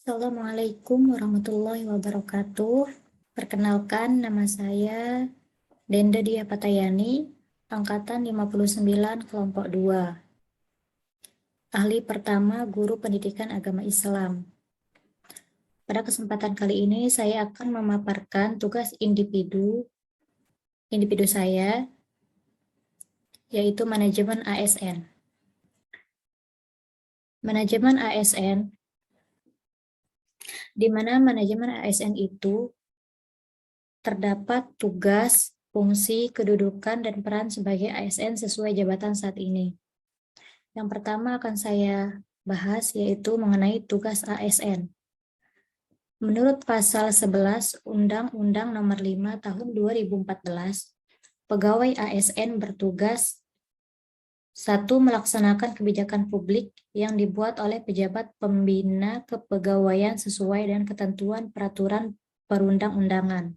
Assalamualaikum warahmatullahi wabarakatuh. Perkenalkan, nama saya Denda Dia Patayani, Angkatan 59, Kelompok 2. Ahli pertama, Guru Pendidikan Agama Islam. Pada kesempatan kali ini, saya akan memaparkan tugas individu saya, yaitu manajemen ASN. Manajemen ASN, di mana manajemen ASN itu terdapat tugas, fungsi, kedudukan, dan peran sebagai ASN sesuai jabatan saat ini. Yang pertama akan saya bahas yaitu mengenai tugas ASN. Menurut pasal 11 Undang-Undang Nomor 5 Tahun 2014, pegawai ASN bertugas 1. Melaksanakan kebijakan publik yang dibuat oleh pejabat pembina kepegawaian sesuai dengan ketentuan peraturan perundang-undangan.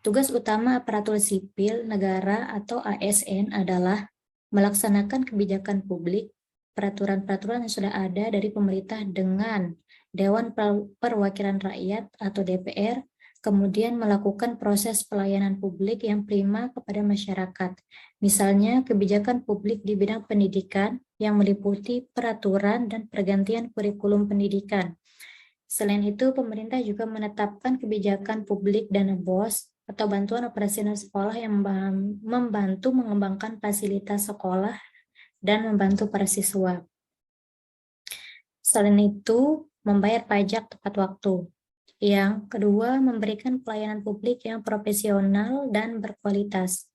Tugas utama aparatur sipil negara atau ASN adalah melaksanakan kebijakan publik, peraturan-peraturan yang sudah ada dari pemerintah dengan Dewan Perwakilan Rakyat atau DPR, kemudian melakukan proses pelayanan publik yang prima kepada masyarakat. Misalnya, kebijakan publik di bidang pendidikan yang meliputi peraturan dan pergantian kurikulum pendidikan. Selain itu, pemerintah juga menetapkan kebijakan publik dana BOS atau bantuan operasional sekolah yang membantu mengembangkan fasilitas sekolah dan membantu para siswa. Selain itu, membayar pajak tepat waktu. Yang kedua, memberikan pelayanan publik yang profesional dan berkualitas.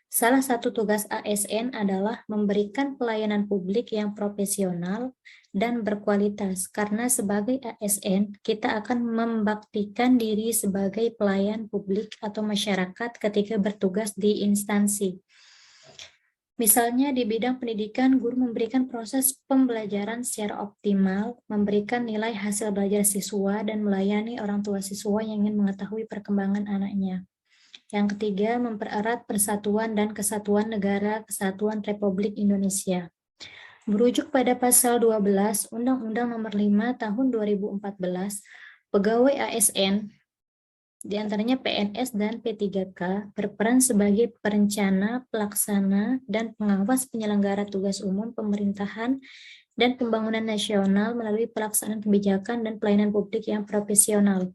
Salah satu tugas ASN adalah memberikan pelayanan publik yang profesional dan berkualitas, karena sebagai ASN kita akan membaktikan diri sebagai pelayan publik atau masyarakat ketika bertugas di instansi. Misalnya di bidang pendidikan, guru memberikan proses pembelajaran secara optimal, memberikan nilai hasil belajar siswa, dan melayani orang tua siswa yang ingin mengetahui perkembangan anaknya. Yang ketiga, mempererat persatuan dan kesatuan negara Kesatuan Republik Indonesia. Merujuk pada pasal 12 Undang-Undang Nomor 5 Tahun 2014, pegawai ASN, diantaranya PNS dan P3K, berperan sebagai perencana, pelaksana, dan pengawas penyelenggara tugas umum pemerintahan dan pembangunan nasional melalui pelaksanaan kebijakan dan pelayanan publik yang profesional,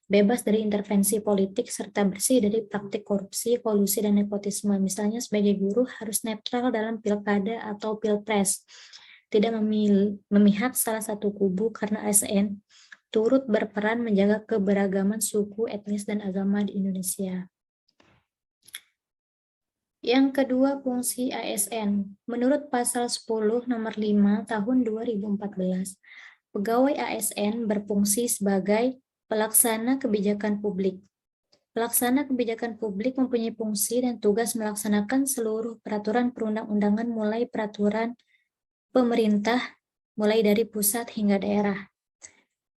bebas dari intervensi politik, serta bersih dari praktik korupsi, kolusi, dan nepotisme. Misalnya sebagai guru harus netral dalam pilkada atau pilpres, tidak memihak salah satu kubu karena ASN turut berperan menjaga keberagaman suku, etnis, dan agama di Indonesia. Yang kedua, fungsi ASN. Menurut pasal 10 nomor 5 tahun 2014, pegawai ASN berfungsi sebagai pelaksana kebijakan publik. Pelaksana kebijakan publik mempunyai fungsi dan tugas melaksanakan seluruh peraturan perundang-undangan mulai peraturan pemerintah, mulai dari pusat hingga daerah.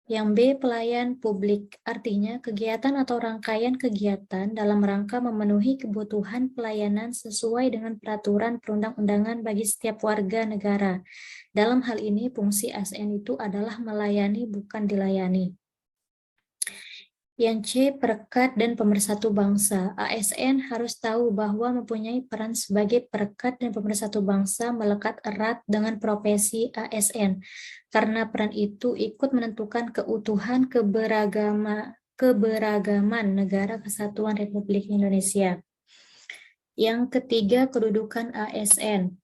Yang B, pelayan publik, artinya kegiatan atau rangkaian kegiatan dalam rangka memenuhi kebutuhan pelayanan sesuai dengan peraturan perundang-undangan bagi setiap warga negara. Dalam hal ini, fungsi ASN itu adalah melayani, bukan dilayani. Yang C, perekat dan pemersatu bangsa. ASN harus tahu bahwa mempunyai peran sebagai perekat dan pemersatu bangsa melekat erat dengan profesi ASN, karena peran itu ikut menentukan keutuhan keberagaman negara Kesatuan Republik Indonesia. Yang ketiga, kedudukan ASN.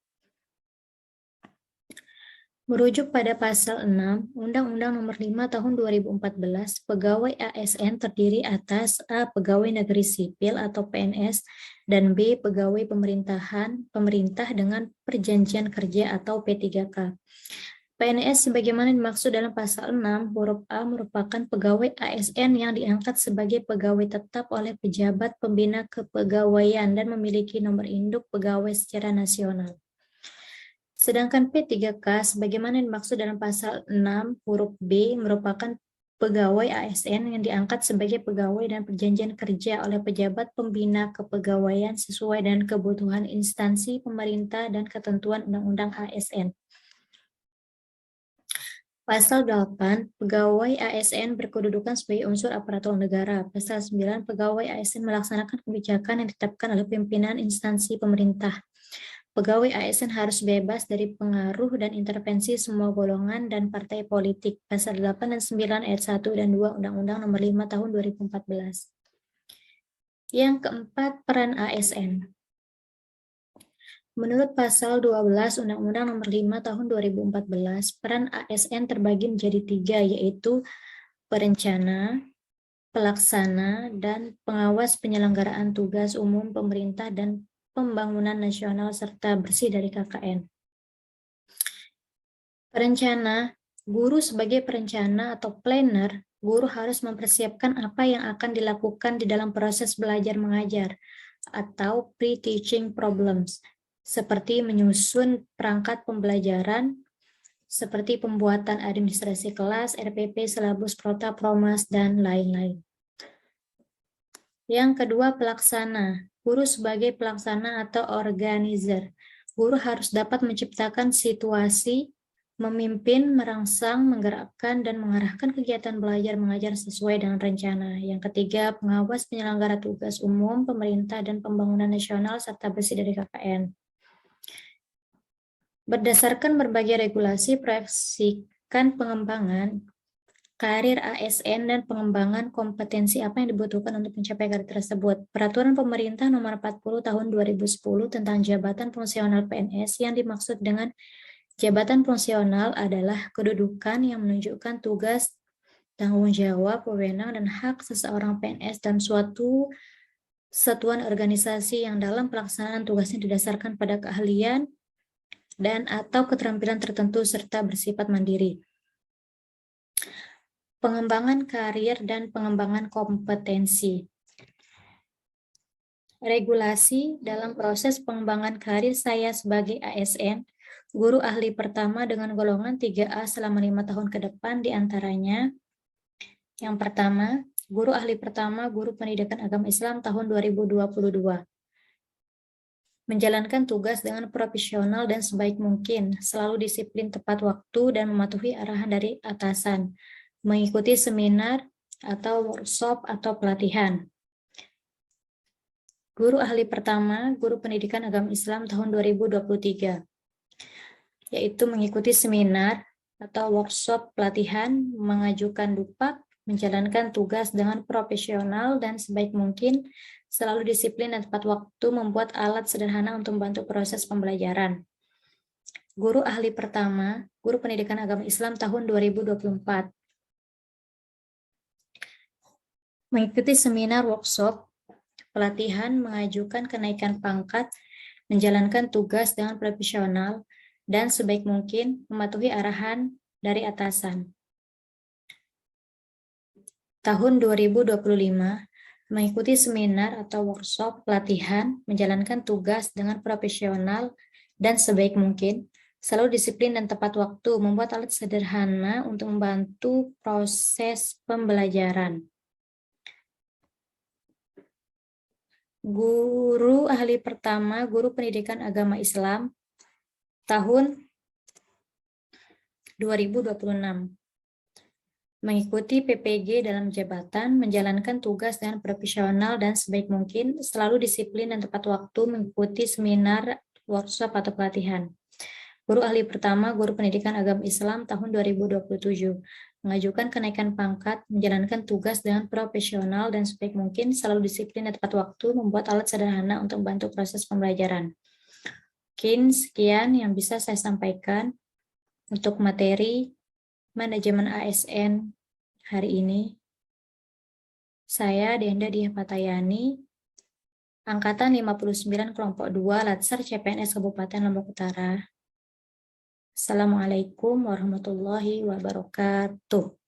Merujuk pada pasal 6 Undang-Undang Nomor 5 Tahun 2014, pegawai ASN terdiri atas A. Pegawai negeri sipil atau PNS, dan B. Pegawai pemerintah dengan perjanjian kerja atau P3K. PNS sebagaimana dimaksud dalam pasal 6 huruf A merupakan pegawai ASN yang diangkat sebagai pegawai tetap oleh pejabat pembina kepegawaian dan memiliki nomor induk pegawai secara nasional. Sedangkan P3K sebagaimana dimaksud dalam pasal 6 huruf B merupakan pegawai ASN yang diangkat sebagai pegawai dan perjanjian kerja oleh pejabat pembina kepegawaian sesuai dengan kebutuhan instansi pemerintah dan ketentuan Undang-Undang ASN. Pasal 8, pegawai ASN berkedudukan sebagai unsur aparatur negara. Pasal 9, pegawai ASN melaksanakan kebijakan yang ditetapkan oleh pimpinan instansi pemerintah. Pegawai ASN harus bebas dari pengaruh dan intervensi semua golongan dan partai politik. Pasal 8 dan 9 ayat 1 dan 2 Undang-Undang Nomor 5 Tahun 2014. Yang keempat, peran ASN. Menurut pasal 12 Undang-Undang Nomor 5 Tahun 2014, peran ASN terbagi menjadi 3, yaitu perencana, pelaksana, dan pengawas penyelenggaraan tugas umum pemerintah dan pembangunan nasional serta bersih dari KKN. Perencana, guru sebagai perencana atau planner, guru harus mempersiapkan apa yang akan dilakukan di dalam proses belajar mengajar atau pre-teaching problems, seperti menyusun perangkat pembelajaran, seperti pembuatan administrasi kelas, RPP, silabus, prota, promas, dan lain-lain. Yang kedua, pelaksana. Guru sebagai pelaksana atau organizer. Guru harus dapat menciptakan situasi, memimpin, merangsang, menggerakkan, dan mengarahkan kegiatan belajar mengajar sesuai dengan rencana. Yang ketiga, pengawas penyelenggara tugas umum, pemerintah, dan pembangunan nasional, serta bersih dari KKN. Berdasarkan berbagai regulasi, proyeksikan pengembangan karir ASN dan pengembangan kompetensi apa yang dibutuhkan untuk mencapai karir tersebut. Peraturan Pemerintah Nomor 40 Tahun 2010 tentang Jabatan Fungsional PNS yang dimaksud dengan jabatan fungsional adalah kedudukan yang menunjukkan tugas, tanggung jawab, wewenang, dan hak seseorang PNS dalam suatu satuan organisasi yang dalam pelaksanaan tugasnya didasarkan pada keahlian dan atau keterampilan tertentu serta bersifat mandiri. Pengembangan karir dan pengembangan kompetensi. Regulasi dalam proses pengembangan karir saya sebagai ASN, guru ahli pertama dengan golongan 3A selama 5 tahun ke depan diantaranya. Yang pertama, guru ahli pertama Guru Pendidikan Agama Islam tahun 2022. Menjalankan tugas dengan profesional dan sebaik mungkin, selalu disiplin tepat waktu dan mematuhi arahan dari atasan, mengikuti seminar atau workshop atau pelatihan. Guru ahli pertama Guru Pendidikan Agama Islam tahun 2023, yaitu mengikuti seminar atau workshop pelatihan, mengajukan dupak, menjalankan tugas dengan profesional dan sebaik mungkin, selalu disiplin dan tepat waktu, membuat alat sederhana untuk membantu proses pembelajaran. Guru ahli pertama Guru Pendidikan Agama Islam tahun 2024. Mengikuti seminar, workshop, pelatihan, mengajukan kenaikan pangkat, menjalankan tugas dengan profesional, dan sebaik mungkin mematuhi arahan dari atasan. Tahun 2025, mengikuti seminar atau workshop pelatihan, menjalankan tugas dengan profesional dan sebaik mungkin, selalu disiplin dan tepat waktu, membuat alat sederhana untuk membantu proses pembelajaran. Guru ahli pertama Guru Pendidikan Agama Islam tahun 2026. Mengikuti PPG dalam jabatan, menjalankan tugas dengan profesional dan sebaik mungkin, selalu disiplin dan tepat waktu, mengikuti seminar, workshop, atau pelatihan. Guru ahli pertama Guru Pendidikan Agama Islam tahun 2027. Mengajukan kenaikan pangkat, menjalankan tugas dengan profesional dan sebaik mungkin, selalu disiplin dan tepat waktu, membuat alat sederhana untuk membantu proses pembelajaran. Mungkin sekian yang bisa saya sampaikan untuk materi manajemen ASN hari ini. Saya Denda Diah Patayani, Angkatan 59 Kelompok 2 Latsar CPNS Kabupaten Lombok Utara. Assalamualaikum warahmatullahi wabarakatuh.